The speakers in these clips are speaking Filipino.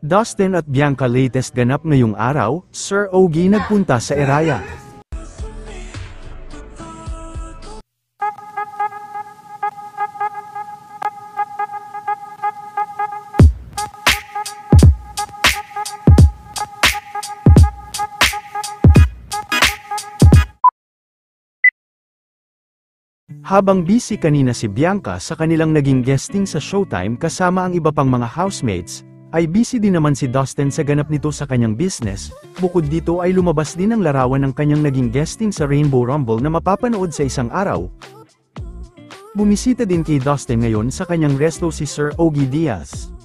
Dustin at Bianca latest ganap ngayong araw, Sir Ogie nagpunta sa Eraya. Habang busy kanina si Bianca sa kanilang naging guesting sa Showtime kasama ang iba pang mga housemates, ay busy din naman si Dustin sa ganap nito sa kanyang business. Bukod dito ay lumabas din ang larawan ng kanyang naging guesting sa Rainbow Rumble na mapapanood sa isang araw. Bumisita din kay Dustin ngayon sa kanyang resto si Sir Ogie Diaz.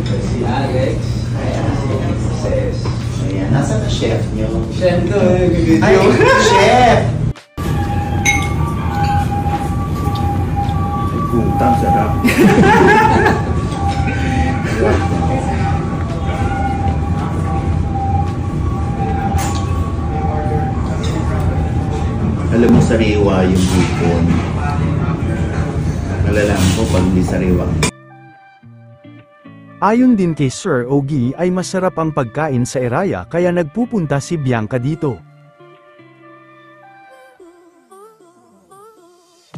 Si Alex, ayan, si Princess. Ayan, nasa na chef niyo? Chef to, Ay, chef! Putang sarap. Alam mo, sariwa yung hipon. Malalaman ko pag hindi sariwa. Ayon din kay Sir Ogie ay masarap ang pagkain sa Eraya kaya nagpupunta si Bianca dito.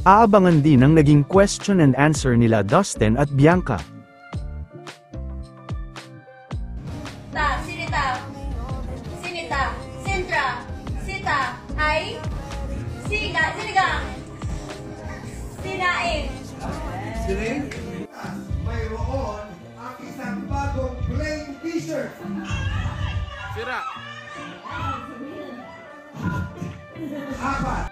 Aabangan din ang naging question and answer nila Dustin at Bianca. Sinita, Sinita, Sintra, Sita, ay, Sinigang, Sinain. Mayroon ang isang bagong plain t-shirt. Sira. 4.